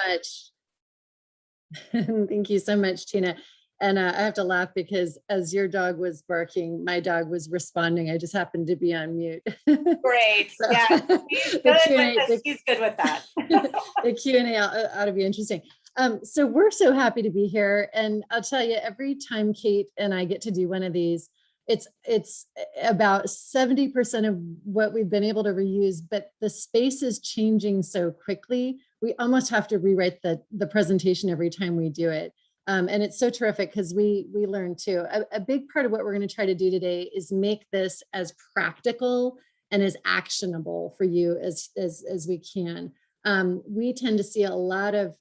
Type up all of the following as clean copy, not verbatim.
much. Thank you so much, Tina. And I have to laugh because as your dog was barking, my dog was responding. I just happened to be on mute. Great. So, Yeah, she's good with that. The Q&A ought to be interesting. So we're so happy to be here. And I'll tell you, every time Kate and I get to do one of these, it's about 70% of what we've been able to reuse, but the space is changing so quickly. We almost have to rewrite the presentation every time we do it. And it's so terrific because we learn too. A big part of what we're going to try to do today is make this as practical and as actionable for you as we can. We tend to see a lot of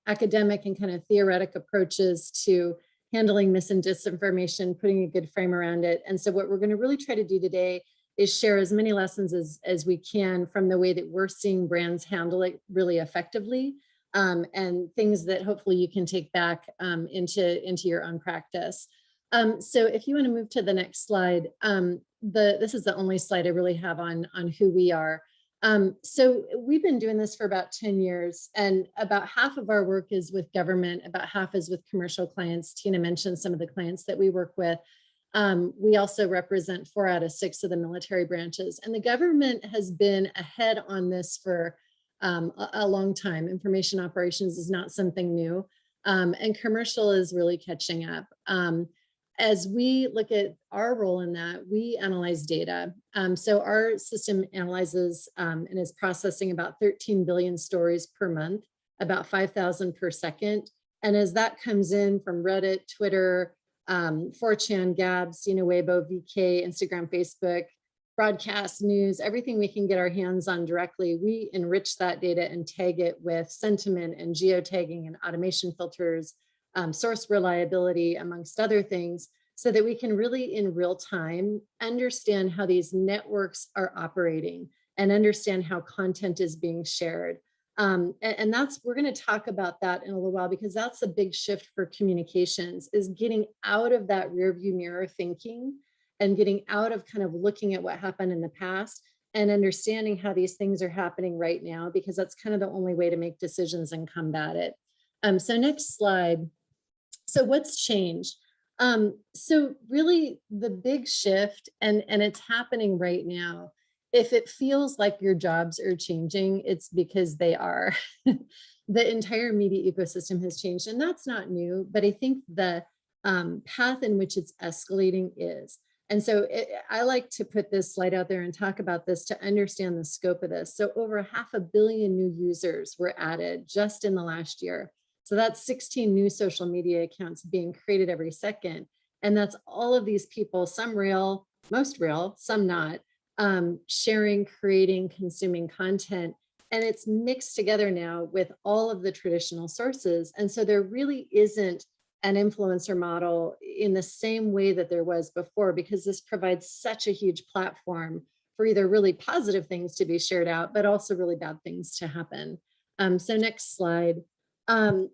academic and kind of theoretic approaches to handling mis and disinformation, putting a good frame around it. And so what we're going to really try to do today is share as many lessons as we can from the way that we're seeing brands handle it really effectively, and things that hopefully you can take back into your own practice. So if you want to move to the next slide, this is the only slide I really have on who we are. So we've been doing this for about 10 years, and about half of our work is with government, about half is with commercial clients. Tina mentioned some of the clients that we work with. We also represent 4 out of 6 of the military branches, and the government has been ahead on this for a long time. Information operations is not something new, and commercial is really catching up. As we look at our role in that, we analyze data. So our system analyzes and is processing about 13 billion stories per month, about 5,000 per second. And as that comes in from Reddit, Twitter, 4chan, Gabs, Weibo, VK, Instagram, Facebook, broadcast news, everything we can get our hands on directly, we enrich that data and tag it with sentiment and geotagging and automation filters, source reliability, amongst other things, so that we can really in real time understand how these networks are operating and understand how content is being shared. And that's, we're going to talk about that in a little while, because that's a big shift for communications, is getting out of that rear view mirror thinking and getting out of kind of looking at what happened in the past and understanding how these things are happening right now, because that's kind of the only way to make decisions and combat it. So next slide. So what's changed? So really the big shift, and it's happening right now. If it feels like your jobs are changing, it's because they are. The entire media ecosystem has changed, and that's not new, but I think the path in which it's escalating is. And so I like to put this slide out there and talk about this to understand the scope of this. So over 500 million new users were added just in the last year. So that's 16 new social media accounts being created every second. And that's all of these people, some real, most real, some not, sharing, creating, consuming content. And it's mixed together now with all of the traditional sources. And so there really isn't an influencer model in the same way that there was before, because this provides such a huge platform for either really positive things to be shared out, but also really bad things to happen. So next slide. And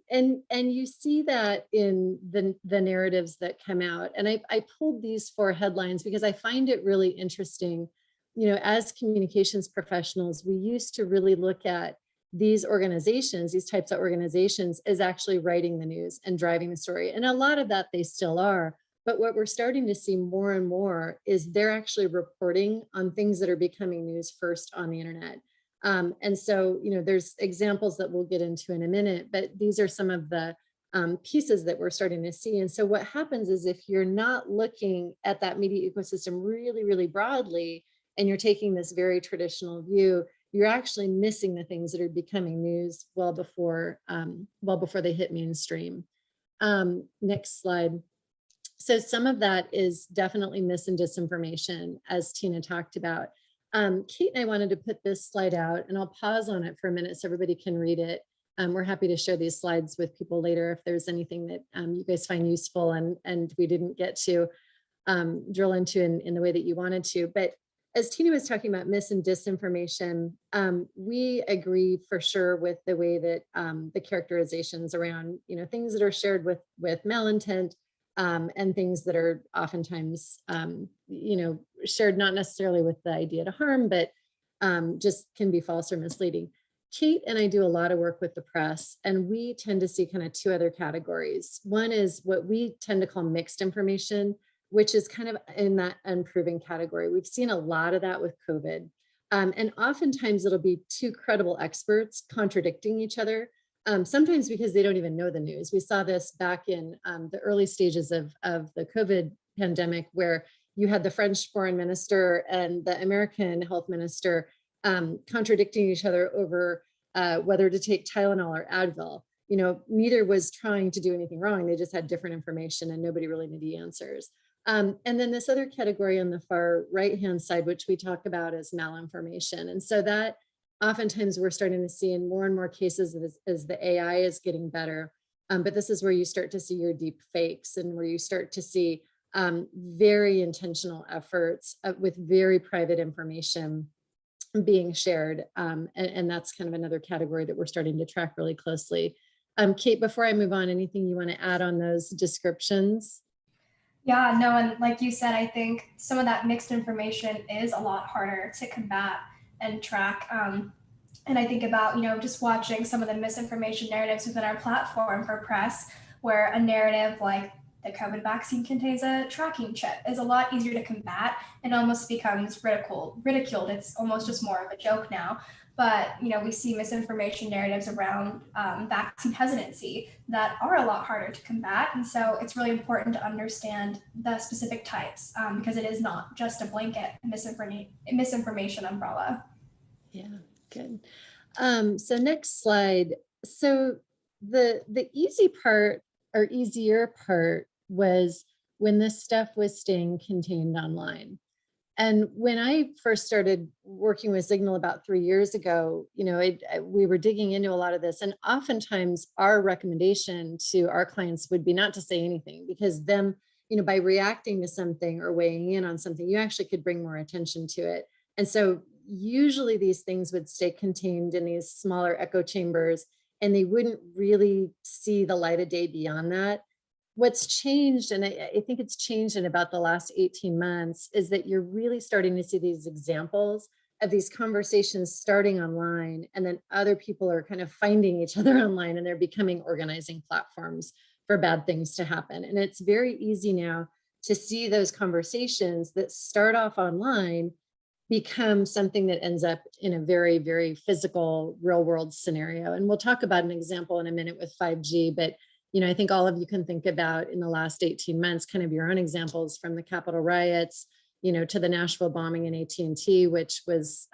you see that in the narratives that come out. And I pulled these 4 headlines because I find it really interesting. As communications professionals, we used to really look at these organizations, these types of organizations, as actually writing the news and driving the story. And a lot of that they still are. But what we're starting to see more and more is they're actually reporting on things that are becoming news first on the internet. And so, there's examples that we'll get into in a minute, but these are some of the pieces that we're starting to see. And so what happens is, if you're not looking at that media ecosystem really, really broadly, and you're taking this very traditional view, you're actually missing the things that are becoming news well before they hit mainstream. Next slide. So some of that is definitely mis and disinformation, as Tina talked about. Kate and I wanted to put this slide out, and I'll pause on it for a minute so everybody can read it. We're happy to share these slides with people later if there's anything that you guys find useful and we didn't get to drill into in the way that you wanted to. But as Tina was talking about mis and disinformation, we agree for sure with the way that the characterizations around, things that are shared with malintent, and things that are oftentimes, shared not necessarily with the idea to harm, but just can be false or misleading. Kate and I do a lot of work with the press, and we tend to see kind of two other categories. One is what we tend to call mixed information, which is kind of in that unproven category. We've seen a lot of that with COVID. And oftentimes it'll be two credible experts contradicting each other, sometimes because they don't even know the news. We saw this back in the early stages of the COVID pandemic, where you had the French foreign minister and the American health minister contradicting each other over whether to take Tylenol or Advil. You know, neither was trying to do anything wrong. They just had different information and nobody really knew the answers. And then this other category on the far right-hand side, which we talk about as malinformation. And so that oftentimes we're starting to see in more and more cases as the AI is getting better. But this is where you start to see your deep fakes, and where you start to see very intentional efforts with very private information being shared. And that's kind of another category that we're starting to track really closely. Kate, before I move on, anything you want to add on those descriptions? Yeah, no, and like you said, I think some of that mixed information is a lot harder to combat and track. And I think about, just watching some of the misinformation narratives within our platform for press, where a narrative like the COVID vaccine contains a tracking chip is a lot easier to combat and almost becomes ridiculed. It's almost just more of a joke now. But, we see misinformation narratives around vaccine hesitancy that are a lot harder to combat. And so it's really important to understand the specific types, because it is not just a blanket misinformation umbrella. Yeah, good. So next slide. So the easy part, or easier part, was when this stuff was staying contained online. And when I first started working with Signal about 3 years ago, we were digging into a lot of this, and oftentimes our recommendation to our clients would be not to say anything, because them, by reacting to something or weighing in on something, you actually could bring more attention to it. And so usually these things would stay contained in these smaller echo chambers, and they wouldn't really see the light of day beyond that. What's changed, and I think it's changed in about the last 18 months, is that you're really starting to see these examples of these conversations starting online, and then other people are kind of finding each other online, and they're becoming organizing platforms for bad things to happen. And it's very easy now to see those conversations that start off online become something that ends up in a very, very physical, real world scenario. And we'll talk about an example in a minute with 5G, but I think all of you can think about in the last 18 months, kind of your own examples, from the Capitol riots, to the Nashville bombing in AT&T, which was,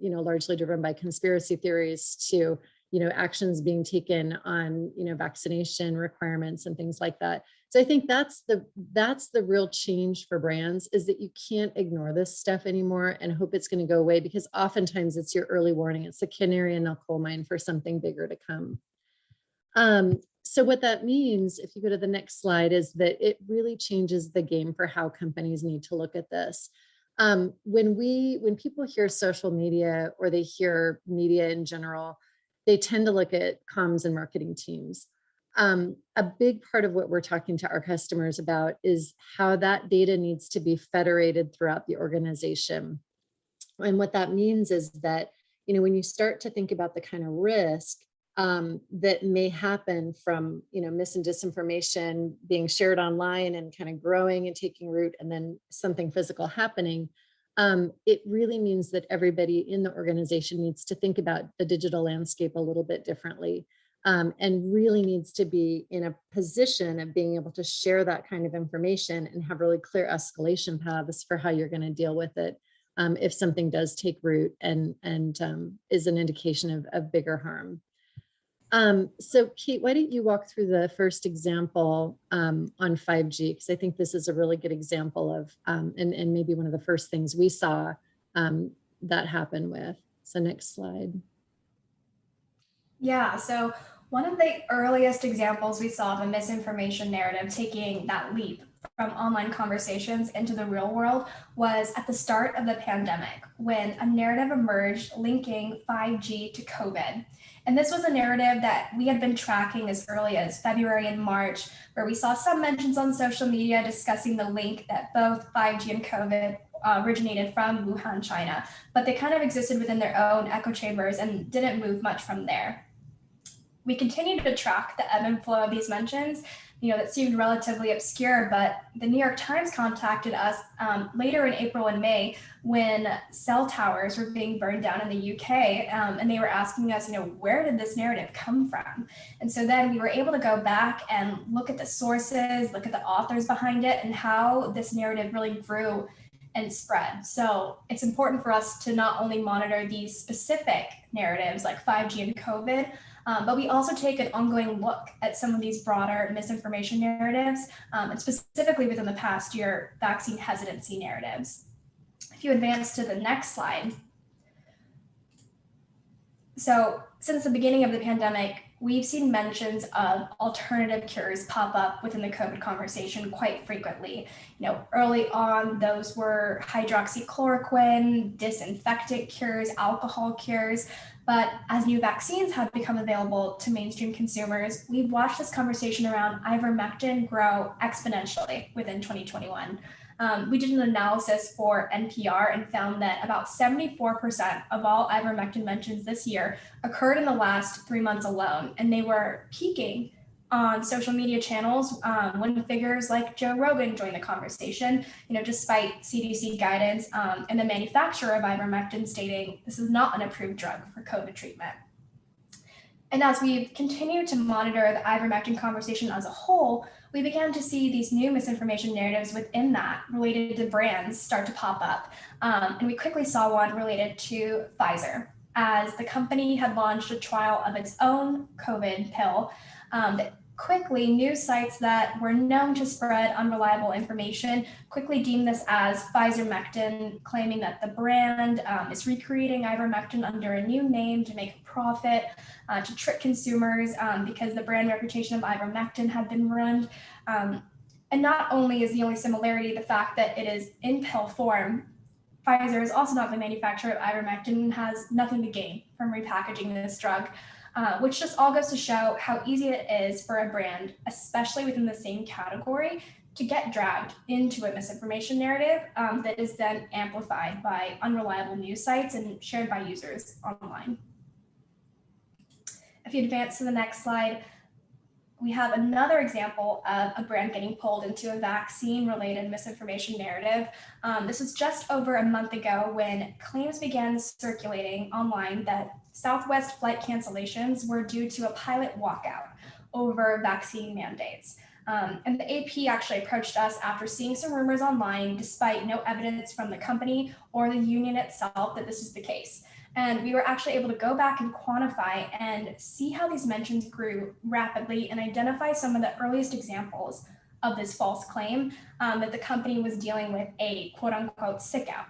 largely driven by conspiracy theories, to, actions being taken on, vaccination requirements and things like that. So I think that's the real change for brands, is that you can't ignore this stuff anymore and hope it's going to go away, because oftentimes it's your early warning. It's the canary in the coal mine for something bigger to come. So what that means, if you go to the next slide, is that it really changes the game for how companies need to look at this. When people hear social media, or they hear media in general, they tend to look at comms and marketing teams. A big part of what we're talking to our customers about is how that data needs to be federated throughout the organization. And what that means is that, when you start to think about the kind of risk that may happen from, mis and disinformation being shared online and kind of growing and taking root, and then something physical happening, it really means that everybody in the organization needs to think about the digital landscape a little bit differently, and really needs to be in a position of being able to share that kind of information and have really clear escalation paths for how you're going to deal with it if something does take root and is an indication of bigger harm. So Kate, why don't you walk through the first example on 5G? Because I think this is a really good example of, and maybe one of the first things we saw that happen with. So next slide. Yeah, so one of the earliest examples we saw of a misinformation narrative taking that leap from online conversations into the real world was at the start of the pandemic, when a narrative emerged linking 5G to COVID. And this was a narrative that we had been tracking as early as February and March, where we saw some mentions on social media discussing the link that both 5G and COVID originated from Wuhan, China, but they kind of existed within their own echo chambers and didn't move much from there. We continued to track the ebb and flow of these mentions, that seemed relatively obscure, but the New York Times contacted us later in April and May when cell towers were being burned down in the UK, and they were asking us, where did this narrative come from? And so then we were able to go back and look at the sources, look at the authors behind it, and how this narrative really grew and spread. So it's important for us to not only monitor these specific narratives like 5G and COVID, but we also take an ongoing look at some of these broader misinformation narratives, and specifically within the past year, vaccine hesitancy narratives. If you advance to the next slide. So since the beginning of the pandemic, we've seen mentions of alternative cures pop up within the COVID conversation quite frequently. Early on, those were hydroxychloroquine, disinfectant cures, alcohol cures. But as new vaccines have become available to mainstream consumers, we've watched this conversation around ivermectin grow exponentially within 2021. We did an analysis for NPR and found that about 74% of all ivermectin mentions this year occurred in the last 3 months alone, and they were peaking on social media channels when figures like Joe Rogan joined the conversation, despite CDC guidance and the manufacturer of ivermectin stating this is not an approved drug for COVID treatment. And as we've continued to monitor the ivermectin conversation as a whole, we began to see these new misinformation narratives within that related to brands start to pop up. And we quickly saw one related to Pfizer, as the company had launched a trial of its own COVID pill that quickly news sites that were known to spread unreliable information quickly deemed this as Pfizermectin, claiming that the brand is recreating ivermectin under a new name to make a profit, to trick consumers because the brand reputation of ivermectin had been ruined. And not only is the only similarity the fact that it is in pill form, Pfizer is also not the manufacturer of ivermectin and has nothing to gain from repackaging this drug. Which just all goes to show how easy it is for a brand, especially within the same category, to get dragged into a misinformation narrative that is then amplified by unreliable news sites and shared by users online. If you advance to the next slide, we have another example of a brand getting pulled into a vaccine-related misinformation narrative. This was just over a month ago when claims began circulating online that Southwest flight cancellations were due to a pilot walkout over vaccine mandates. And the AP actually approached us after seeing some rumors online, despite no evidence from the company or the union itself that this is the case. And we were actually able to go back and quantify and see how these mentions grew rapidly and identify some of the earliest examples of this false claim that the company was dealing with a quote unquote sickout.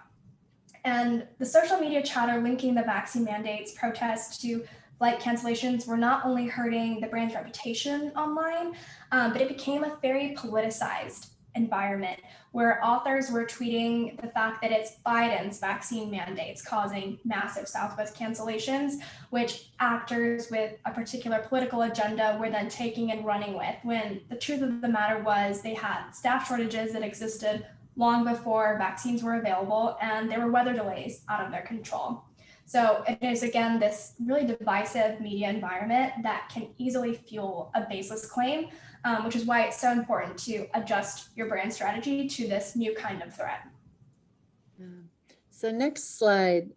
And the social media chatter linking the vaccine mandates protests to flight cancellations were not only hurting the brand's reputation online, but it became a very politicized environment where authors were tweeting the fact that it's Biden's vaccine mandates causing massive Southwest cancellations, which actors with a particular political agenda were then taking and running with, when the truth of the matter was they had staff shortages that existed long before vaccines were available, and there were weather delays out of their control. So it is, again, this really divisive media environment that can easily fuel a baseless claim, which is why it's so important to adjust your brand strategy to this new kind of threat. So next slide.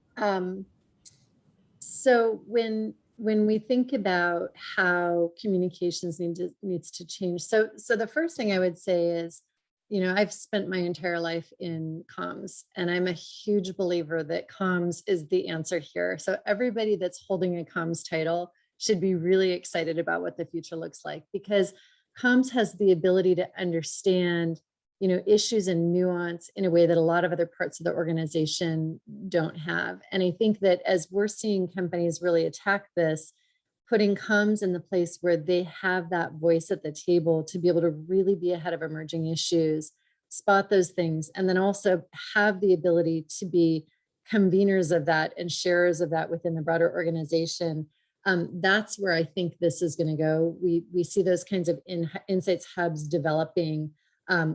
So when we think about how communications needs to change, so the first thing I would say is, I've spent my entire life in comms, and I'm a huge believer that comms is the answer here. So everybody that's holding a comms title should be really excited about what the future looks like, because comms has the ability to understand, issues and nuance in a way that a lot of other parts of the organization don't have. And I think that as we're seeing companies really attack this, putting comms in the place where they have that voice at the table to be able to really be ahead of emerging issues, spot those things, and then also have the ability to be conveners of that and sharers of that within the broader organization. That's where I think this is going to go. We see those kinds of insights hubs developing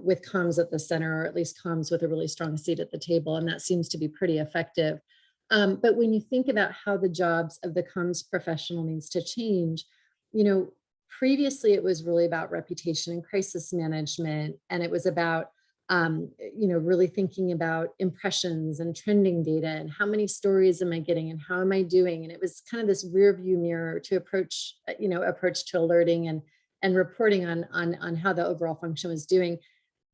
with comms at the center, or at least comms with a really strong seat at the table. And that seems to be pretty effective. But when you think about how the jobs of the comms professional needs to change, previously it was really about reputation and crisis management. And it was about, really thinking about impressions and trending data and how many stories am I getting and how am I doing? And it was kind of this rear view mirror to approach to alerting and reporting on how the overall function was doing.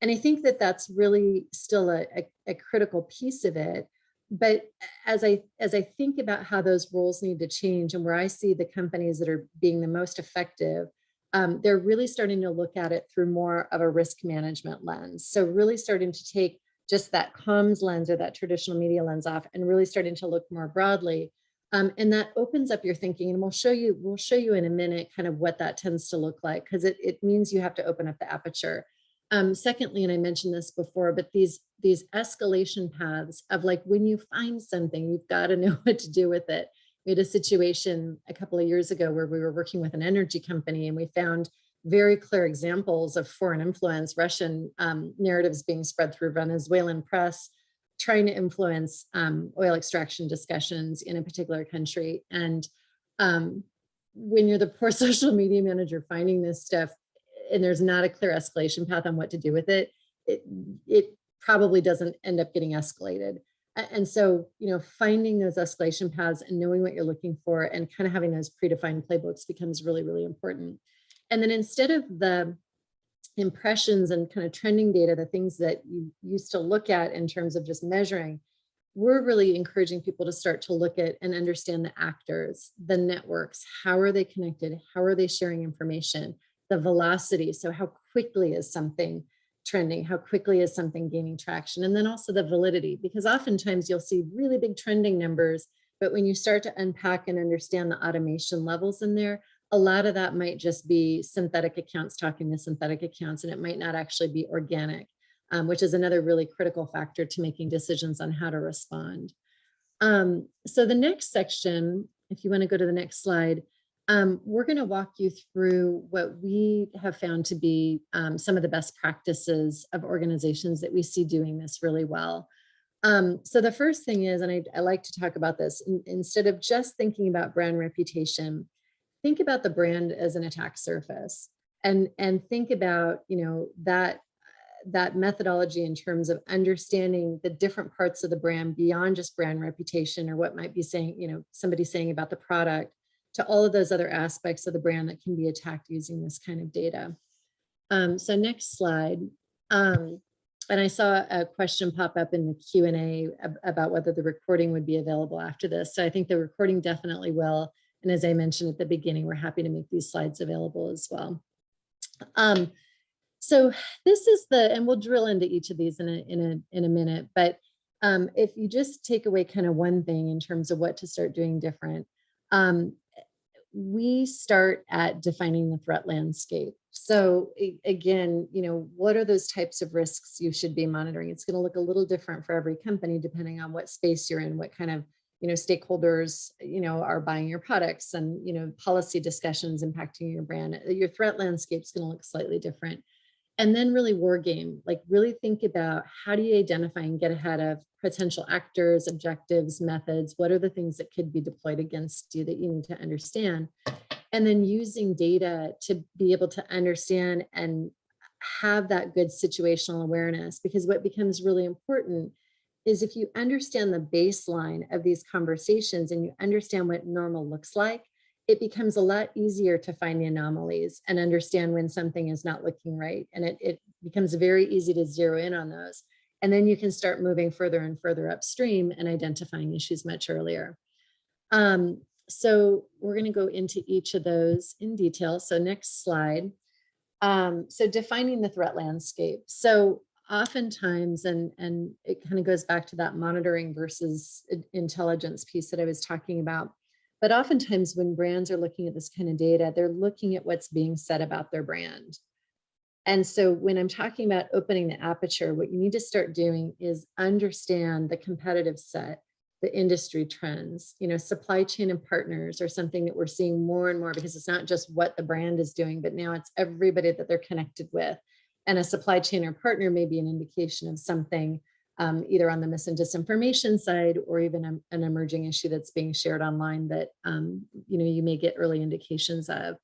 And I think that that's really still a critical piece of it. But as I think about how those roles need to change and where I see the companies that are being the most effective, they're really starting to look at it through more of a risk management lens. So really starting to take just that comms lens or that traditional media lens off and really starting to look more broadly. And that opens up your thinking, and we'll show you in a minute kind of what that tends to look like, because it means you have to open up the aperture. Secondly, and I mentioned this before, but these escalation paths of like, when you find something, you've got to know what to do with it. We had a situation a couple of years ago where we were working with an energy company, and we found very clear examples of foreign influence, Russian narratives being spread through Venezuelan press, trying to influence oil extraction discussions in a particular country. And when you're the poor social media manager finding this stuff, and there's not a clear escalation path on what to do with it, it probably doesn't end up getting escalated. And so, finding those escalation paths and knowing what you're looking for and kind of having those predefined playbooks becomes really, really important. And then instead of the impressions and kind of trending data, the things that you used to look at in terms of just measuring, we're really encouraging people to start to look at and understand the actors, the networks, how are they connected? How are they sharing information? The velocity, so how quickly is something trending? How quickly is something gaining traction? And then also the validity, because oftentimes you'll see really big trending numbers, but when you start to unpack and understand the automation levels in there, a lot of that might just be synthetic accounts talking to synthetic accounts, and it might not actually be organic, which is another really critical factor to making decisions on how to respond. So the next section, if you want to go to the next slide, we're going to walk you through what we have found to be some of the best practices of organizations that we see doing this really well. So the first thing is, and I like to talk about this, instead of just thinking about brand reputation, think about the brand as an attack surface, and think about, that methodology in terms of understanding the different parts of the brand beyond just brand reputation, or what might be saying, somebody saying about the product, to all of those other aspects of the brand that can be attacked using this kind of data. So next slide. And I saw a question pop up in the Q&A about whether the recording would be available after this. So I think the recording definitely will. And as I mentioned at the beginning, we're happy to make these slides available as well. So this is and we'll drill into each of these in a minute, but if you just take away kind of one thing in terms of what to start doing different, we start at defining the threat landscape. So again, what are those types of risks you should be monitoring? It's going to look a little different for every company, depending on what space you're in, what kind of stakeholders, are buying your products, and, policy discussions impacting your brand. Your threat landscape is going to look slightly different. And then really Wargame, like really think about how do you identify and get ahead of potential actors, objectives, methods, what are the things that could be deployed against you that you need to understand? And then using data to be able to understand and have that good situational awareness, because what becomes really important is if you understand the baseline of these conversations and you understand what normal looks like, it becomes a lot easier to find the anomalies and understand when something is not looking right. And it becomes very easy to zero in on those. And then you can start moving further and further upstream and identifying issues much earlier. So we're going to go into each of those in detail. So next slide. So defining the threat landscape. So oftentimes, and it kind of goes back to that monitoring versus intelligence piece that I was talking about. But oftentimes when brands are looking at this kind of data, they're looking at what's being said about their brand. And so when I'm talking about opening the aperture, what you need to start doing is understand the competitive set, the industry trends, supply chain and partners are something that we're seeing more and more, because it's not just what the brand is doing, but now it's everybody that they're connected with. And a supply chain or partner may be an indication of something either on the mis and disinformation side, or even an emerging issue that's being shared online that you may get early indications of.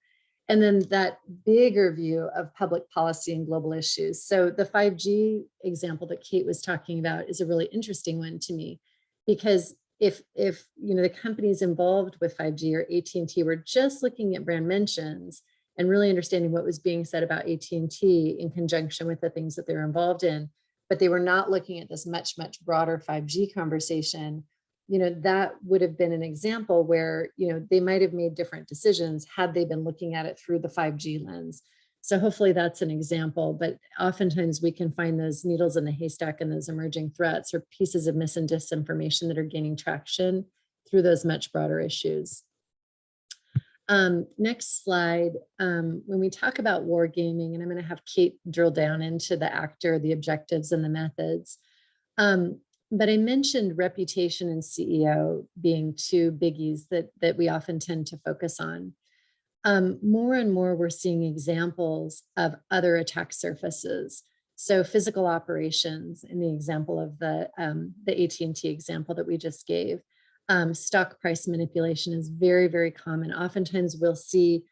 And then that bigger view of public policy and global issues. So the 5G example that Kate was talking about is a really interesting one to me, because if the companies involved with 5G or AT&T were just looking at brand mentions and really understanding what was being said about AT&T in conjunction with the things that they're involved in, but they were not looking at this much broader 5G conversation, that would have been an example where, they might have made different decisions had they been looking at it through the 5G lens. So hopefully that's an example, but oftentimes we can find those needles in the haystack and those emerging threats or pieces of mis and disinformation that are gaining traction through those much broader issues. Next slide. When we talk about wargaming, and I'm going to have Kate drill down into the actor, the objectives, and the methods. But I mentioned reputation and CEO being two biggies that we often tend to focus on. More and more, we're seeing examples of other attack surfaces. So physical operations, in the example of the AT&T example that we just gave. Stock price manipulation is very, very common. Oftentimes we'll see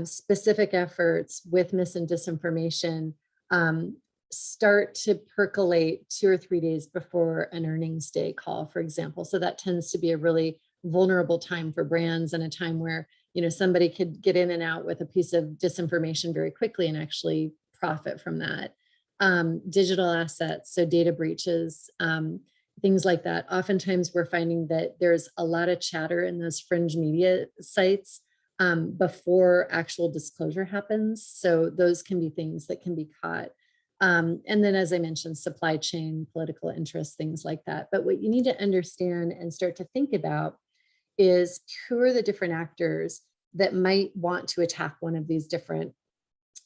specific efforts with mis and disinformation start to percolate 2 or 3 days before an earnings day call, for example. So that tends to be a really vulnerable time for brands, and a time where somebody could get in and out with a piece of disinformation very quickly and actually profit from that. Digital assets, so data breaches, things like that. Oftentimes we're finding that there's a lot of chatter in those fringe media sites before actual disclosure happens. So those can be things that can be caught. And then, as I mentioned, supply chain, political interest, things like that. But what you need to understand and start to think about is, who are the different actors that might want to attack one of these different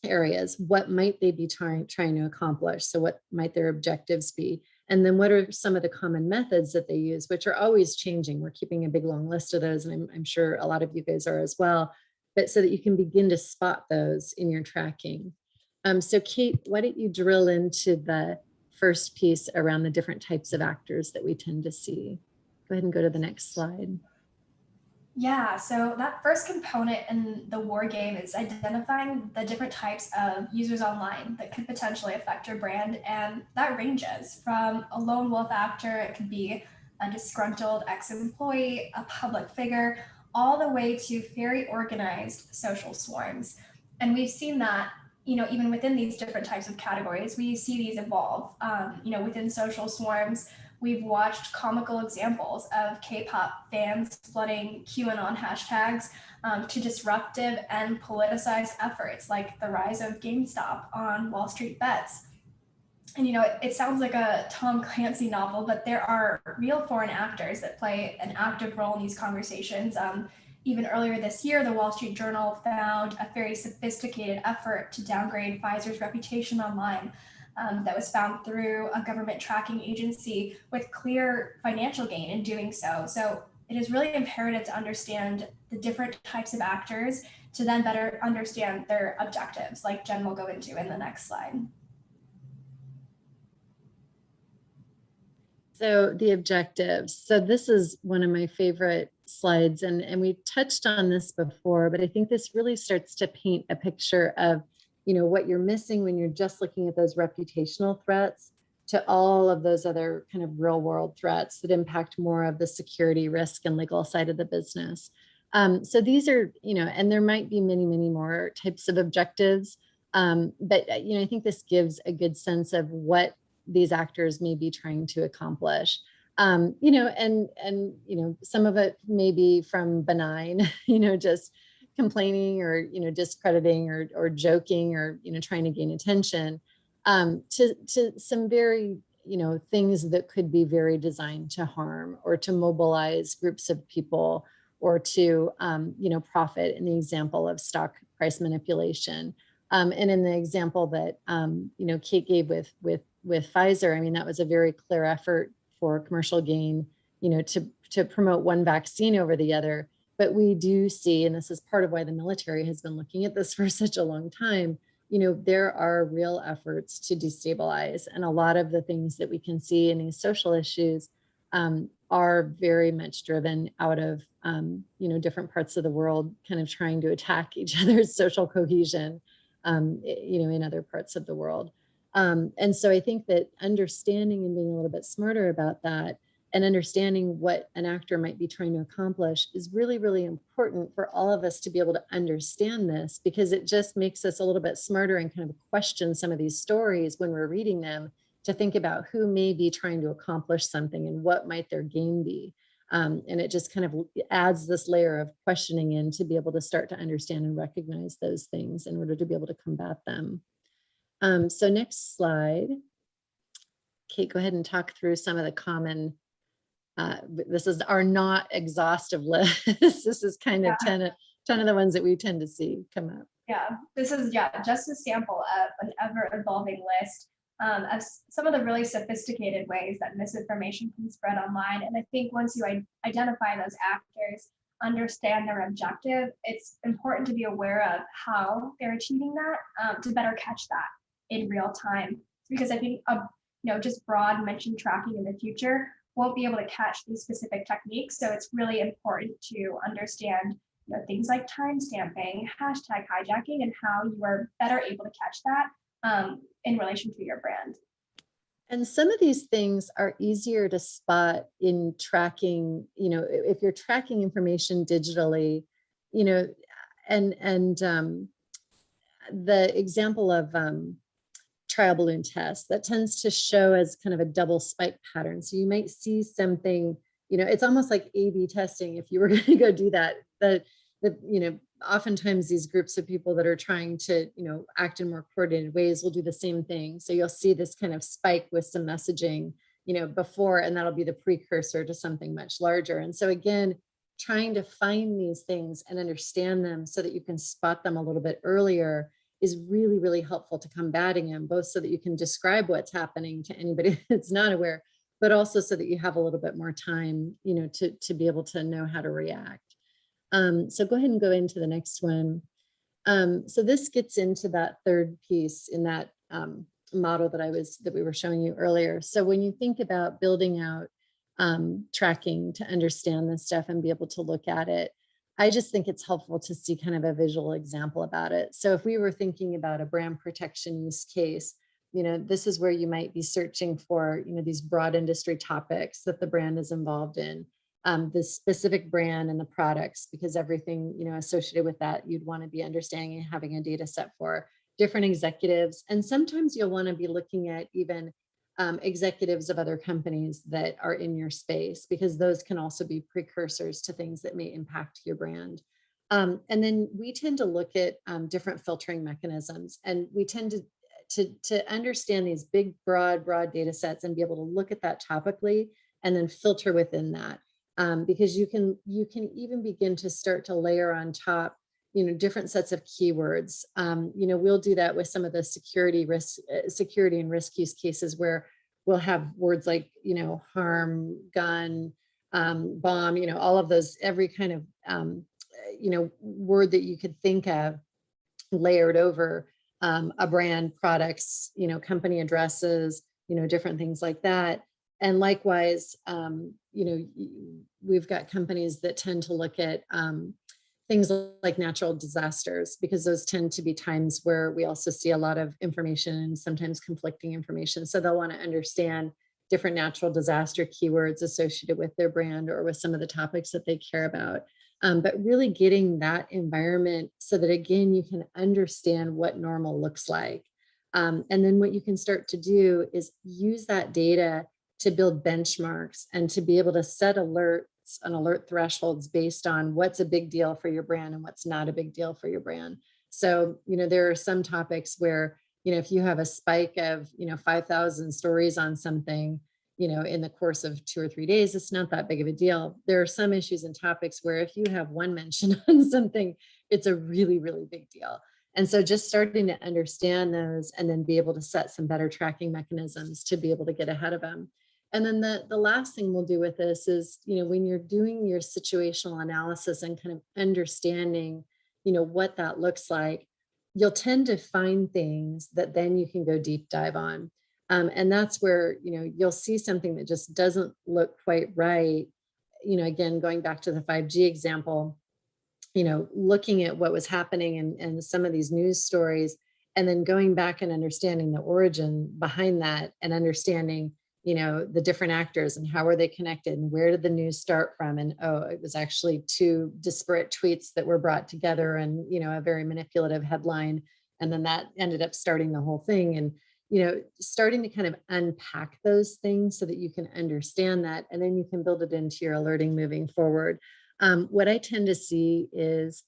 areas? What might they be trying to accomplish? So what might their objectives be? And then what are some of the common methods that they use, which are always changing. We're keeping a big long list of those, and I'm sure a lot of you guys are as well, but so that you can begin to spot those in your tracking. So Kate, why don't you drill into the first piece around the different types of actors that we tend to see? Go ahead and go to the next slide. Yeah, so that first component in the war game is identifying the different types of users online that could potentially affect your brand. And that ranges from a lone wolf actor, it could be a disgruntled ex-employee, a public figure, all the way to very organized social swarms. And we've seen that, even within these different types of categories, we see these evolve. Within social swarms, we've watched comical examples of K-pop fans flooding QAnon hashtags to disruptive and politicized efforts like the rise of GameStop on Wall Street bets. And it sounds like a Tom Clancy novel, but there are real foreign actors that play an active role in these conversations. Even earlier this year, the Wall Street Journal found a very sophisticated effort to downgrade Pfizer's reputation online. That was found through a government tracking agency with clear financial gain in doing so. So it is really imperative to understand the different types of actors to then better understand their objectives, like Jen will go into in the next slide. So the objectives. So this is one of my favorite slides, and we touched on this before, but I think this really starts to paint a picture of what you're missing when you're just looking at those reputational threats to all of those other kind of real world threats that impact more of the security, risk, and legal side of the business. So these are, and there might be many, many more types of objectives. But, I think this gives a good sense of what these actors may be trying to accomplish. And some of it may be from benign, just complaining or discrediting or joking or trying to gain attention, to some very things that could be very designed to harm or to mobilize groups of people or to profit, in the example of stock price manipulation, and in the example that Kate gave with Pfizer. I mean, that was a very clear effort for commercial gain, to promote one vaccine over the other. But we do see, and this is part of why the military has been looking at this for such a long time, there are real efforts to destabilize. And a lot of the things that we can see in these social issues are very much driven out of, different parts of the world kind of trying to attack each other's social cohesion, in other parts of the world. And so I think that understanding and being a little bit smarter about that and understanding what an actor might be trying to accomplish is really, really important for all of us to be able to understand this, because it just makes us a little bit smarter and kind of question some of these stories when we're reading them, to think about who may be trying to accomplish something and what might their game be. And it just kind of adds this layer of questioning in to be able to start to understand and recognize those things in order to be able to combat them. So next slide. Kate, go ahead and talk through some of the common, this is our not exhaustive list. This is kind of 10 of the ones that we tend to see come up. Yeah, this is just a sample of an ever evolving list of some of the really sophisticated ways that misinformation can spread online. And I think once you identify those actors, understand their objective, it's important to be aware of how they're achieving that to better catch that in real time. Because I think just broad mention tracking in the future won't be able to catch these specific techniques. So it's really important to understand things like time stamping, hashtag hijacking, and how you are better able to catch that in relation to your brand. And some of these things are easier to spot in tracking, if you're tracking information digitally, and the example of trial balloon test, that tends to show as kind of a double spike pattern. So you might see something, it's almost like A/B testing. If you were going to go do that, oftentimes these groups of people that are trying to, act in more coordinated ways will do the same thing. So you'll see this kind of spike with some messaging, before, and that'll be the precursor to something much larger. And so again, trying to find these things and understand them so that you can spot them a little bit earlier is really, really helpful to combating them, both so that you can describe what's happening to anybody that's not aware, but also so that you have a little bit more time, to be able to know how to react. So go ahead and go into the next one. So this gets into that third piece in that model that we were showing you earlier. So when you think about building out tracking to understand this stuff and be able to look at it, I just think it's helpful to see kind of a visual example about it. So if we were thinking about a brand protection use case, this is where you might be searching for, these broad industry topics that the brand is involved in, the specific brand and the products, because everything, associated with that, you'd want to be understanding and having a data set for different executives. And sometimes you'll want to be looking at even executives of other companies that are in your space, because those can also be precursors to things that may impact your brand. And then we tend to look at different filtering mechanisms, and we tend to understand these big, broad data sets and be able to look at that topically and then filter within that. Because you can even begin to start to layer on top, different sets of keywords. We'll do that with some of the security and risk use cases, where we'll have words like, harm, gun, bomb, all of those, every kind of, word that you could think of layered over a brand, products, company addresses, different things like that. And likewise, we've got companies that tend to look at things like natural disasters, because those tend to be times where we also see a lot of information and sometimes conflicting information. So they'll want to understand different natural disaster keywords associated with their brand or with some of the topics that they care about. But really getting that environment so that, again, you can understand what normal looks like. And then what you can start to do is use that data to build benchmarks and to be able to set alerts and alert thresholds based on what's a big deal for your brand and what's not a big deal for your brand. So, there are some topics where, if you have a spike of, 5,000 stories on something, in the course of 2 or 3 days, it's not that big of a deal. There are some issues and topics where if you have one mention on something, it's a really, really big deal. And so just starting to understand those and then be able to set some better tracking mechanisms to be able to get ahead of them. And then the last thing we'll do with this is, when you're doing your situational analysis and kind of understanding, what that looks like, you'll tend to find things that then you can go deep dive on. And that's where, you'll see something that just doesn't look quite right. Again, going back to the 5G example, looking at what was happening in some of these news stories, and then going back and understanding the origin behind that, and understanding, the different actors and how are they connected, and where did the news start from? And it was actually two disparate tweets that were brought together, and, a very manipulative headline. And then that ended up starting the whole thing. And, starting to kind of unpack those things so that you can understand that, and then you can build it into your alerting moving forward. What I tend to see is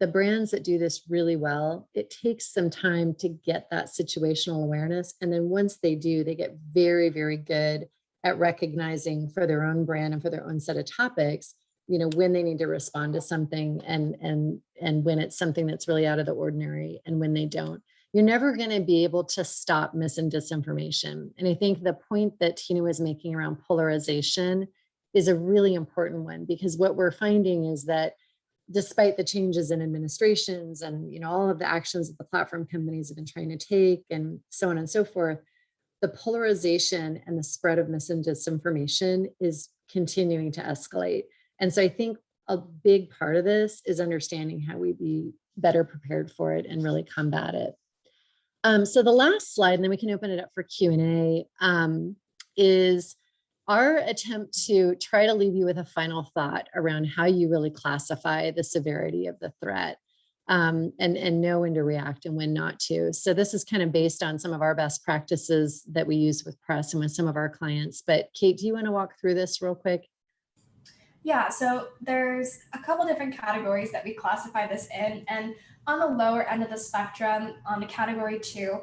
the brands that do this really well, it takes some time to get that situational awareness. And then once they do, they get very, very good at recognizing for their own brand and for their own set of topics, when they need to respond to something, and when it's something that's really out of the ordinary, and when they don't. You're never going to be able to stop mis and disinformation. And I think the point that Tina was making around polarization is a really important one, because what we're finding is that despite the changes in administrations and all of the actions that the platform companies have been trying to take, and so on and so forth, the polarization and the spread of mis and disinformation is continuing to escalate. And so I think a big part of this is understanding how we be better prepared for it and really combat it. So the last slide, and then we can open it up for Q&A, is our attempt to try to leave you with a final thought around how you really classify the severity of the threat, and know when to react and when not to. So this is kind of based on some of our best practices that we use with press and with some of our clients. But Kate, do you want to walk through this real quick? Yeah, so there's a couple different categories that we classify this in. And on the lower end of the spectrum, on the category 2,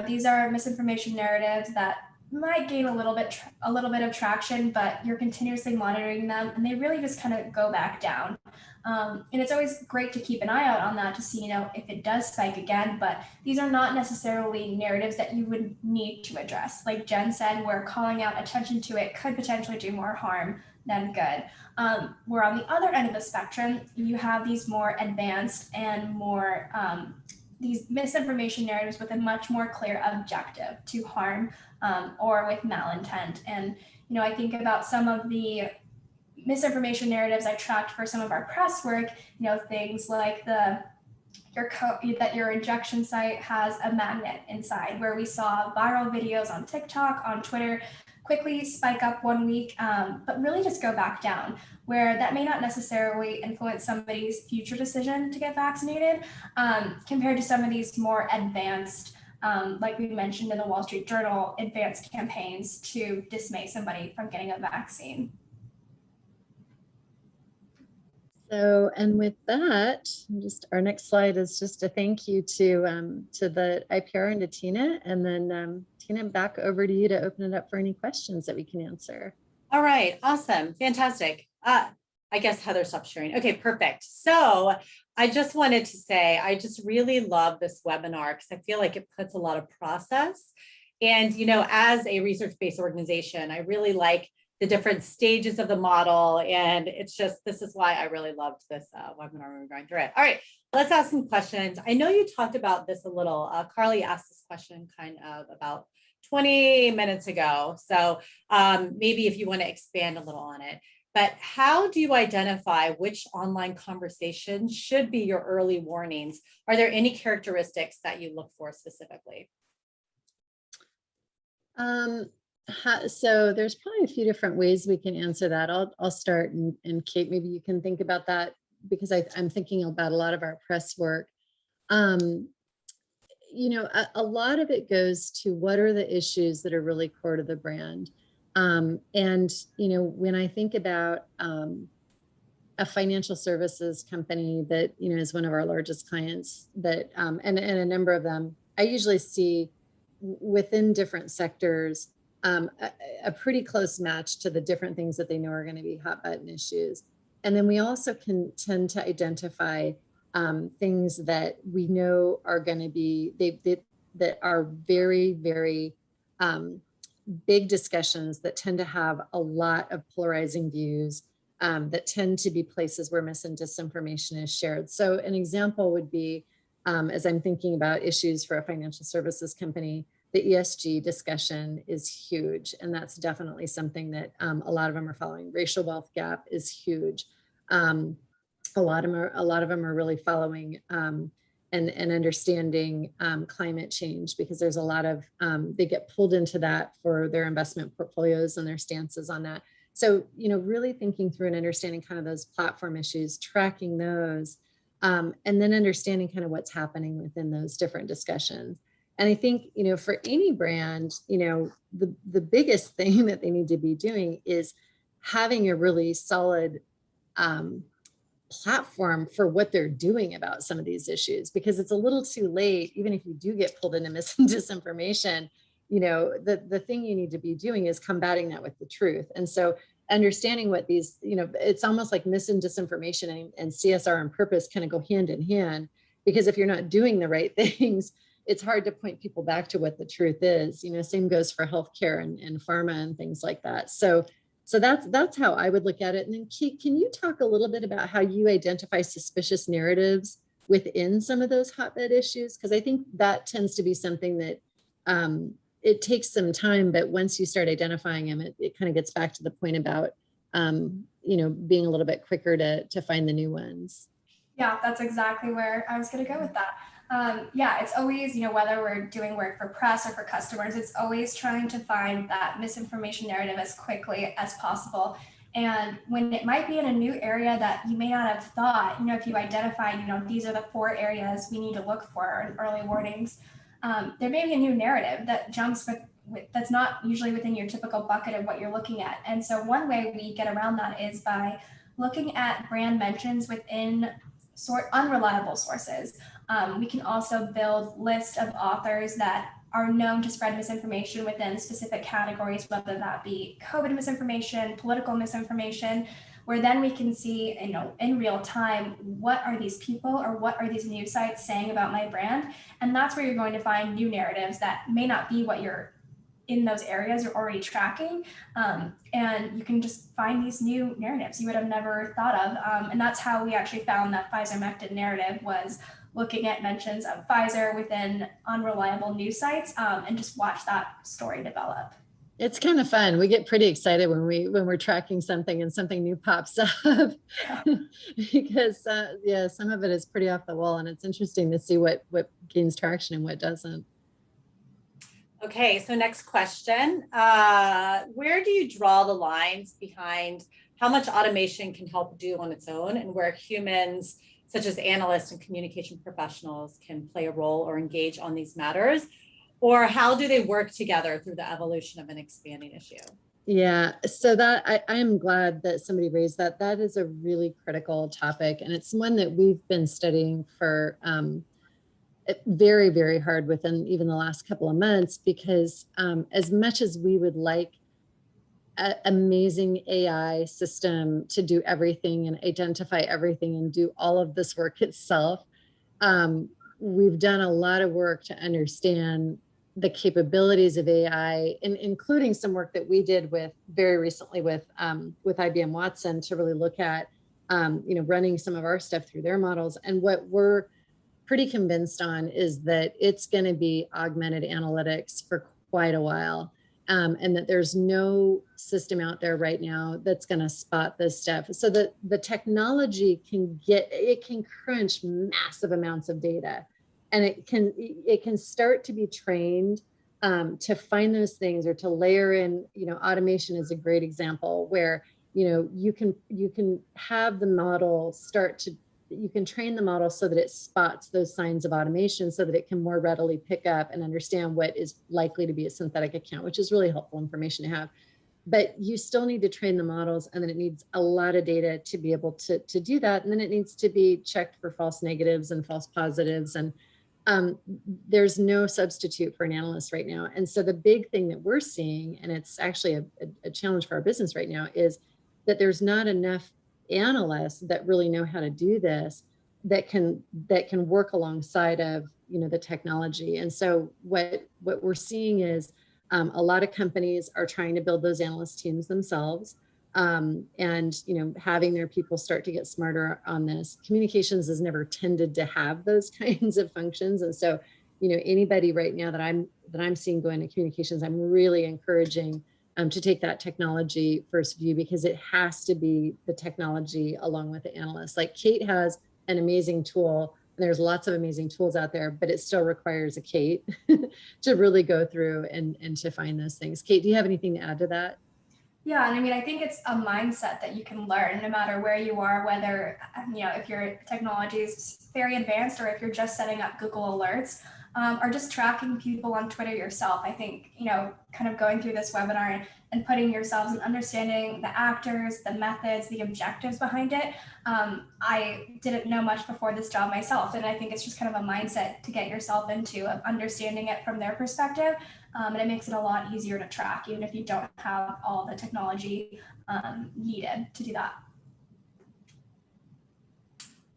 these are misinformation narratives that might gain a little bit of traction, but you're continuously monitoring them, and they really just kind of go back down. And it's always great to keep an eye out on that to see, if it does spike again. But these are not necessarily narratives that you would need to address. Like Jen said, where calling out attention to it could potentially do more harm than good. Where on the other end of the spectrum, you have these more advanced and more these misinformation narratives with a much more clear objective to harm, or with malintent. And I think about some of the misinformation narratives I tracked for some of our press work. Things like that your injection site has a magnet inside, where we saw viral videos on TikTok, on Twitter, quickly spike up one week, but really just go back down, where that may not necessarily influence somebody's future decision to get vaccinated, compared to some of these more advanced, like we mentioned in the Wall Street Journal, advanced campaigns to dismay somebody from getting a vaccine. So, and with that, our next slide is just a thank you to the IPR and to Tina, and then Tina, back over to you to open it up for any questions that we can answer. All right, awesome, fantastic. I guess Heather stopped sharing. Okay, perfect. So I just wanted to say, I just really love this webinar because I feel like it puts a lot of process. And, as a research-based organization, I really like the different stages of the model. And it's just, this is why I really loved this webinar when we were going through it. All right, let's ask some questions. I know you talked about this a little. Carly asked this question kind of about 20 minutes ago. So maybe if you want to expand a little on it. But how do you identify which online conversation should be your early warnings? Are there any characteristics that you look for specifically? So there's probably a few different ways we can answer that. I'll start, and Kate, maybe you can think about that, because I'm thinking about a lot of our press work. A lot of it goes to what are the issues that are really core to the brand. And, when I think about a financial services company that, is one of our largest clients, that, and a number of them, I usually see within different sectors, a pretty close match to the different things that they know are going to be hot button issues. And then we also can tend to identify things that we know are going to be, that are very, very big discussions that tend to have a lot of polarizing views, that tend to be places where mis and disinformation is shared. So an example would be, as I'm thinking about issues for a financial services company, the ESG discussion is huge. And that's definitely something that a lot of them are following. Racial wealth gap is huge. A lot of them are really following and understanding climate change, because there's a lot of, they get pulled into that for their investment portfolios and their stances on that. So, really thinking through and understanding kind of those platform issues, tracking those, and then understanding kind of what's happening within those different discussions. And I think, for any brand, the biggest thing that they need to be doing is having a really solid platform for what they're doing about some of these issues, because it's a little too late. Even if you do get pulled into mis and disinformation, the thing you need to be doing is combating that with the truth. And so understanding what these, it's almost like mis and disinformation and CSR and purpose kind of go hand in hand, because if you're not doing the right things, it's hard to point people back to what the truth is. Same goes for healthcare and pharma and things like that. So that's how I would look at it. And then Kate, can you talk a little bit about how you identify suspicious narratives within some of those hotbed issues? Because I think that tends to be something that it takes some time, but once you start identifying them, it kind of gets back to the point about, being a little bit quicker to find the new ones. Yeah, that's exactly where I was going to go with that. Yeah, it's always, whether we're doing work for press or for customers, it's always trying to find that misinformation narrative as quickly as possible. And when it might be in a new area that you may not have thought, if you identify, these are the 4 areas we need to look for in early warnings, there may be a new narrative that jumps that's not usually within your typical bucket of what you're looking at. And so one way we get around that is by looking at brand mentions within unreliable sources. We can also build lists of authors that are known to spread misinformation within specific categories, whether that be COVID misinformation, political misinformation, where then we can see, in real time, what are these people or what are these news sites saying about my brand? And that's where you're going to find new narratives that may not be what you're in those areas you're already tracking. And you can just find these new narratives you would have never thought of. And that's how we actually found that Pfizermectin narrative, was looking at mentions of Pfizer within unreliable news sites, and just watch that story develop. It's kind of fun. We get pretty excited when we're tracking something and something new pops up, because some of it is pretty off the wall, and it's interesting to see what gains traction and what doesn't. Okay, so next question. Where do you draw the lines behind how much automation can help do on its own, and where humans, such as analysts and communication professionals, can play a role or engage on these matters? Or how do they work together through the evolution of an expanding issue? Yeah, so that I'm glad that somebody raised that. That is a really critical topic, and it's one that we've been studying for very, very hard within even the last couple of months, because as much as we would like an amazing AI system to do everything and identify everything and do all of this work itself, we've done a lot of work to understand the capabilities of AI, including some work that we did very recently with IBM Watson, to really look at running some of our stuff through their models. And what we're pretty convinced on is that it's going to be augmented analytics for quite a while, and that there's no system out there right now that's going to spot this stuff. So that the technology can crunch massive amounts of data, and it can start to be trained to find those things, or to layer in. Automation is a great example where you can have the model you can train the model so that it spots those signs of automation, so that it can more readily pick up and understand what is likely to be a synthetic account, which is really helpful information to have. But you still need to train the models, and then it needs a lot of data to be able to do that. And then it needs to be checked for false negatives and false positives. And there's no substitute for an analyst right now. And so the big thing that we're seeing, and it's actually a challenge for our business right now, is that there's not enough analysts that really know how to do this, that can work alongside of the technology. And so what we're seeing is a lot of companies are trying to build those analyst teams themselves. and, you know, having their people start to get smarter on this. Communications has never tended to have those kinds of functions. And so, you know, anybody right now that I'm seeing go into communications, I'm really encouraging to take that technology first view, because it has to be the technology along with the analyst. Like Kate has an amazing tool, and there's lots of amazing tools out there, but it still requires a Kate to really go through and to find those things. Kate, do you have anything to add to that? Yeah, and I mean, I think it's a mindset that you can learn no matter where you are, whether, you know, if your technology is very advanced or if you're just setting up Google Alerts, or just tracking people on Twitter yourself. I think, you know, kind of going through this webinar and putting yourselves and understanding the actors, the methods, the objectives behind it. I didn't know much before this job myself, and I think it's just kind of a mindset to get yourself into, of understanding it from their perspective. And it makes it a lot easier to track, even if you don't have all the technology needed to do that.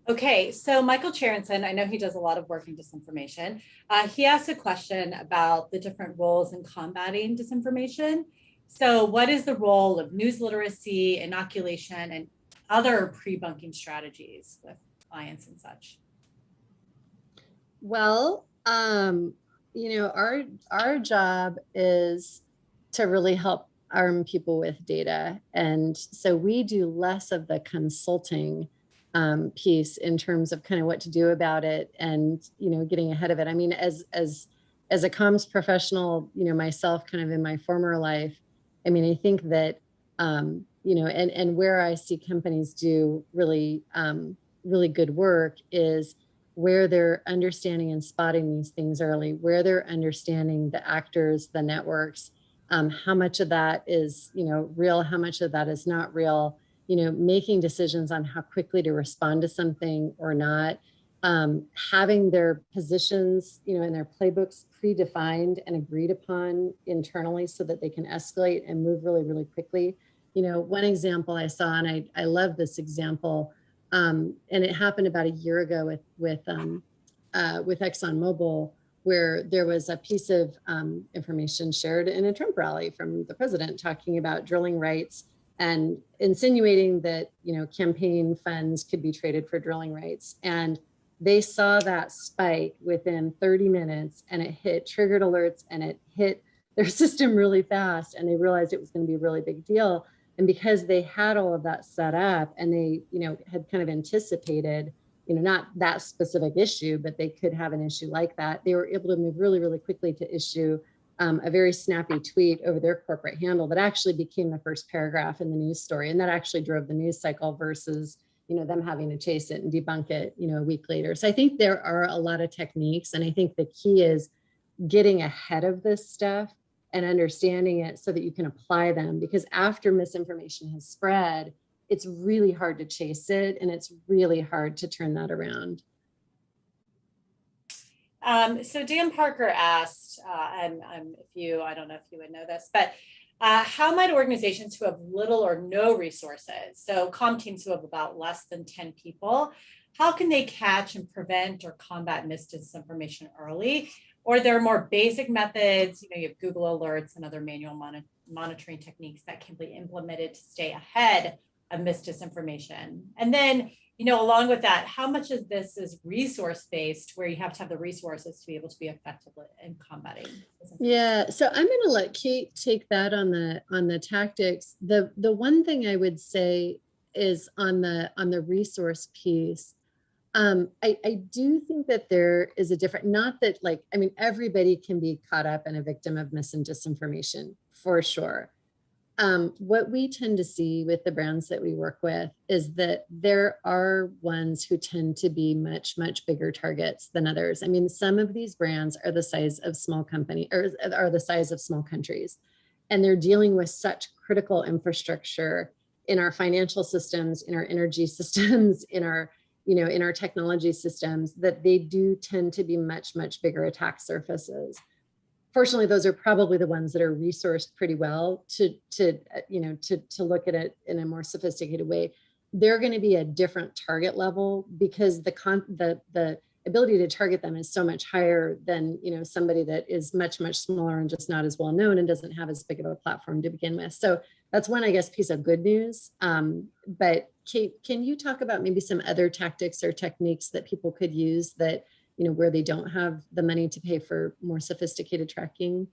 Okay, so Michael Charenson, I know he does a lot of work in disinformation. He asked a question about the different roles in combating disinformation. So what is the role of news literacy, inoculation, and other pre-bunking strategies with clients and such? Well, you know, our job is to really help arm people with data. And so we do less of the consulting piece in terms of kind of what to do about it and, you know, getting ahead of it. I mean, as a comms professional, you know, myself kind of in my former life, I mean, I think that, you know, and where I see companies do really, really good work is where they're understanding and spotting these things early, where they're understanding the actors, the networks, how much of that is, you know, real, how much of that is not real, you know, making decisions on how quickly to respond to something or not, having their positions, you know, and their playbooks predefined and agreed upon internally so that they can escalate and move really, really quickly. You know, one example I saw, and I love this example, and it happened about a year ago with ExxonMobil, where there was a piece of information shared in a Trump rally from the president talking about drilling rights and insinuating that, you know, campaign funds could be traded for drilling rights. And they saw that spike within 30 minutes, and it triggered alerts, and it hit their system really fast, and they realized it was going to be a really big deal. And because they had all of that set up, and they, you know, had kind of anticipated, you know, not that specific issue, but they could have an issue like that, they were able to move really, really quickly to issue a very snappy tweet over their corporate handle that actually became the first paragraph in the news story. And that actually drove the news cycle versus, you know, them having to chase it and debunk it, you know, a week later. So I think there are a lot of techniques. And I think the key is getting ahead of this stuff and understanding it so that you can apply them, because after misinformation has spread, it's really hard to chase it, and it's really hard to turn that around. So Dan Parker asked, and I don't know if you would know this, but how might organizations who have little or no resources, so comm teams who have about less than 10 people, how can they catch and prevent or combat misinformation early? Or there are more basic methods, you know, you have Google Alerts and other manual monitoring techniques that can be implemented to stay ahead of misinformation. And then, you know, along with that, how much of this is resource-based, where you have to have the resources to be able to be effective in combating? Yeah, so I'm going to let Kate take that on the tactics. The one thing I would say is on the resource piece. I do think that there is a different, not that like, I mean, everybody can be caught up and a victim of mis and disinformation for sure. What we tend to see with the brands that we work with is that there are ones who tend to be much, much bigger targets than others. I mean, some of these brands are the size of small company, or are the size of small countries, and they're dealing with such critical infrastructure in our financial systems, in our energy systems, in our, you know, in our technology systems, that they do tend to be much, much bigger attack surfaces. Fortunately, those are probably the ones that are resourced pretty well to you know, to look at it in a more sophisticated way. They're going to be a different target level because the ability to target them is so much higher than, you know, somebody that is much, much smaller and just not as well known and doesn't have as big of a platform to begin with. So that's one, I guess, piece of good news. But Kate, can you talk about maybe some other tactics or techniques that people could use that, you know, where they don't have the money to pay for more sophisticated tracking?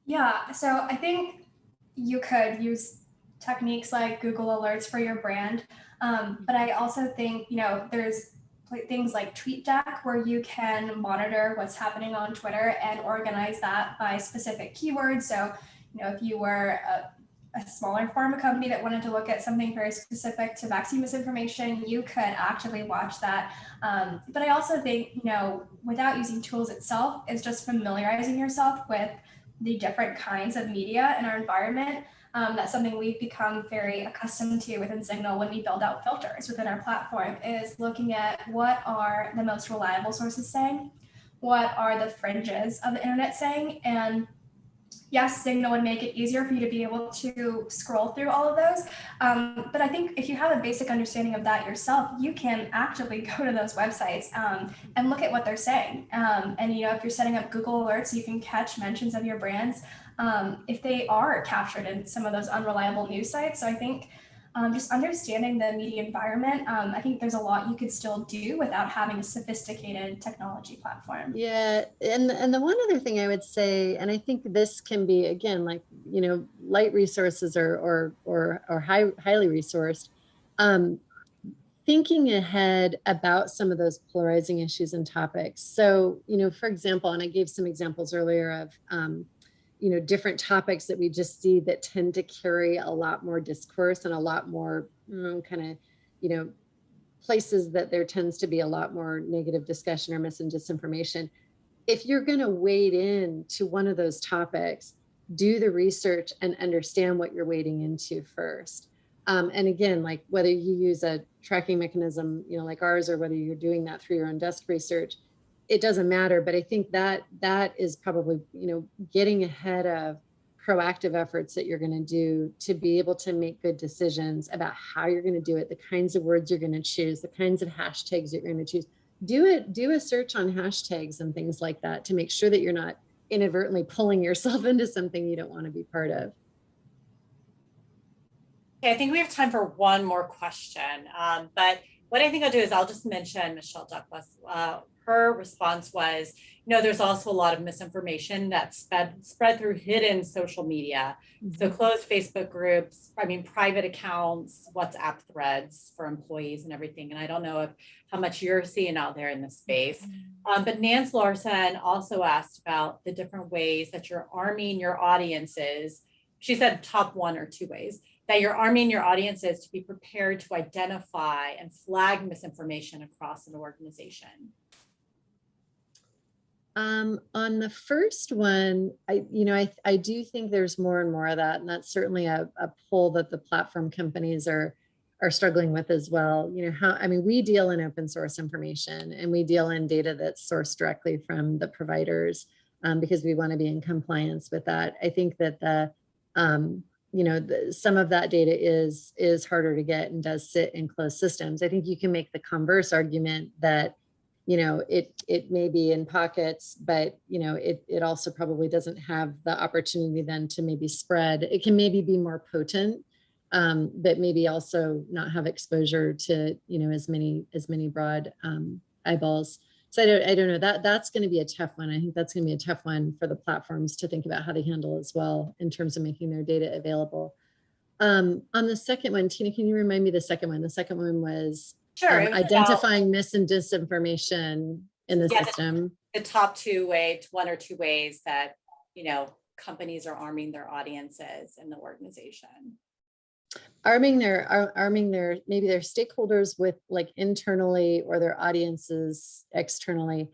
Yeah, so I think you could use techniques like Google Alerts for your brand. But I also think, you know, there's things like TweetDeck where you can monitor what's happening on Twitter and organize that by specific keywords. So, you know, if you were a smaller pharma company that wanted to look at something very specific to vaccine misinformation, you could actively watch that. But I also think, you know, without using tools itself, is just familiarizing yourself with the different kinds of media in our environment. That's something we've become very accustomed to within Signal when we build out filters within our platform, is looking at what are the most reliable sources saying, what are the fringes of the internet saying, and yes, Signal would make it easier for you to be able to scroll through all of those. But I think if you have a basic understanding of that yourself, you can actively go to those websites and look at what they're saying. And, you know, if you're setting up Google Alerts, you can catch mentions of your brands if they are captured in some of those unreliable news sites. So I think just understanding the media environment, I think there's a lot you could still do without having a sophisticated technology platform. Yeah, and the one other thing I would say, and I think this can be, again, like, you know, light resources or highly resourced, thinking ahead about some of those polarizing issues and topics. So, you know, for example, and I gave some examples earlier of, you know, different topics that we just see that tend to carry a lot more discourse and a lot more kind of, you know, places that there tends to be a lot more negative discussion or mis and disinformation. If you're going to wade in to one of those topics, do the research and understand what you're wading into first. And again, like whether you use a tracking mechanism, you know, like ours, or whether you're doing that through your own desk research, it doesn't matter. But I think that that is probably, you know, getting ahead of proactive efforts that you're going to do to be able to make good decisions about how you're going to do it, the kinds of words you're going to choose, the kinds of hashtags you're going to choose. Do a search on hashtags and things like that to make sure that you're not inadvertently pulling yourself into something you don't want to be part of. Okay, I think we have time for one more question. But what I think I'll do is I'll just mention Michelle Douglas. Her response was, you know, there's also a lot of misinformation that's spread through hidden social media. So closed Facebook groups, I mean, private accounts, WhatsApp threads for employees and everything. And I don't know how much you're seeing out there in this space. But Nance Larson also asked about the different ways that you're arming your audiences. She said top 1 or 2 ways that you're arming your audiences to be prepared to identify and flag misinformation across an organization. On the first one, I do think there's more and more of that, and that's certainly a pull that the platform companies are struggling with as well. You know, we deal in open source information and we deal in data that's sourced directly from the providers because we want to be in compliance with that. I think that some of that data is harder to get and does sit in closed systems. I think you can make the converse argument that, you know, it may be in pockets, but, you know, it also probably doesn't have the opportunity then to maybe spread. It can maybe be more potent, but maybe also not have exposure to, you know, as many broad eyeballs. So I don't know, that's going to be a tough one. I think that's going to be a tough one for the platforms to think about how they handle as well in terms of making their data available. On the second one, Tina, can you remind me the second one? The second one was identifying mis and disinformation in the system. The top 1 or 2 ways that, you know, companies are arming their audiences in the organization. Arming their maybe their stakeholders with like internally or their audiences externally.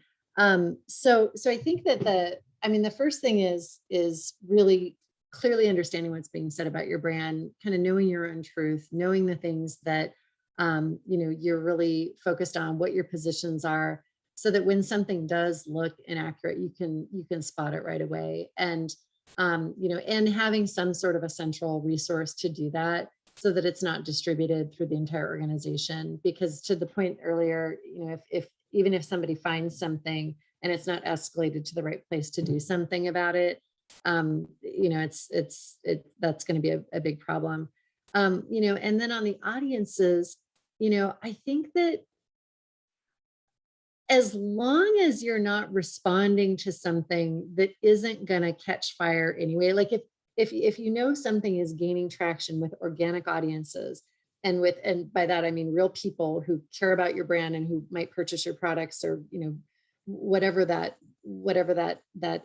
So I think that the first thing is really clearly understanding what's being said about your brand, kind of knowing your own truth, knowing the things that you know, you're really focused on, what your positions are, so that when something does look inaccurate, you can spot it right away. And you know, and having some sort of a central resource to do that, so that it's not distributed through the entire organization. Because to the point earlier, you know, if even if somebody finds something and it's not escalated to the right place to do something about it, you know, that's going to be a big problem. You know, and then on the audiences, you know, I think that as long as you're not responding to something that isn't going to catch fire anyway, like if you know something is gaining traction with organic audiences, and by that I mean real people who care about your brand and who might purchase your products, or you know, whatever that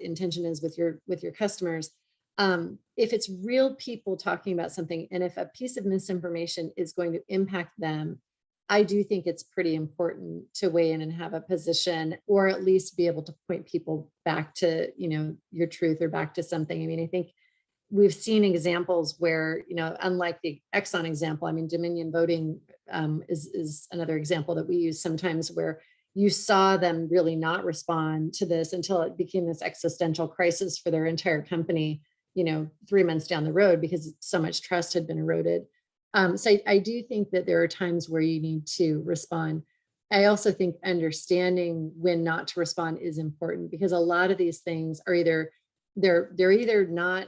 intention is with your customers, if it's real people talking about something, and if a piece of misinformation is going to impact them, I do think it's pretty important to weigh in and have a position, or at least be able to point people back to, you know, your truth, or back to something. I mean, I think we've seen examples where, you know, unlike the Exxon example, I mean, Dominion Voting is another example that we use sometimes, where you saw them really not respond to this until it became this existential crisis for their entire company, you know, 3 months down the road, because so much trust had been eroded. So I do think that there are times where you need to respond. I also think understanding when not to respond is important, because a lot of these things are either either not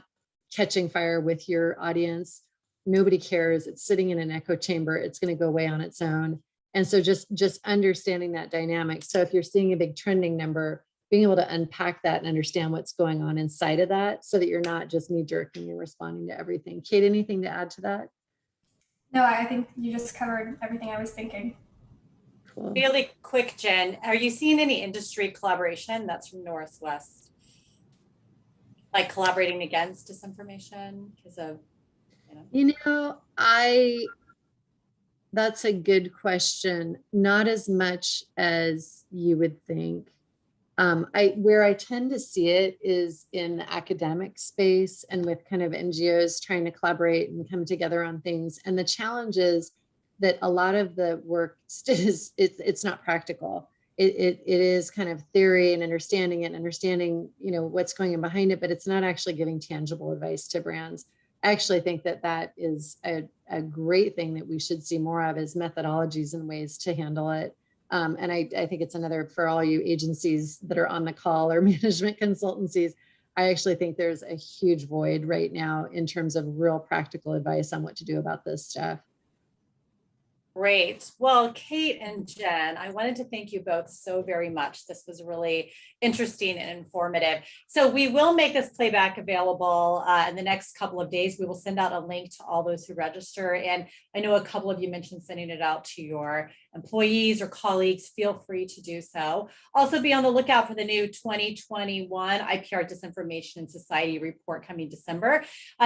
catching fire with your audience, nobody cares, it's sitting in an echo chamber, it's going to go away on its own. And so just understanding that dynamic. So if you're seeing a big trending number, being able to unpack that and understand what's going on inside of that, so that you're not just knee-jerking and responding to everything. Kate, anything to add to that? No, I think you just covered everything I was thinking. Cool. Really quick, Jen, are you seeing any industry collaboration? That's from Northwest, like collaborating against disinformation because of, you know, that's a good question. Not as much as you would think. Where I tend to see it is in the academic space, and with kind of NGOs trying to collaborate and come together on things. And the challenge is that a lot of the work is it's not practical. It is kind of theory and understanding it, and understanding, you know, what's going on behind it, but it's not actually giving tangible advice to brands. I actually think that is a great thing that we should see more of, is methodologies and ways to handle it. And I think it's another, for all you agencies that are on the call, or management consultancies, I actually think there's a huge void right now in terms of real practical advice on what to do about this stuff. Great. Well, Kate and Jen, I wanted to thank you both so very much. This was really interesting and informative. So we will make this playback available in the next couple of days. We will send out a link to all those who register. And I know a couple of you mentioned sending it out to your employees or colleagues. Feel free to do so. Also be on the lookout for the new 2021 IPR Disinformation in Society report coming December.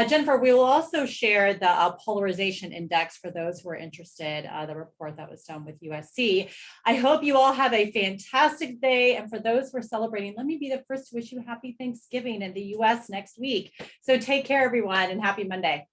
Jennifer, we will also share the polarization index for those who are interested, the report that was done with USC. I hope you all have a fantastic day. And for those who are celebrating, let me be the first to wish you happy Thanksgiving in the US next week. So take care, everyone, and happy Monday.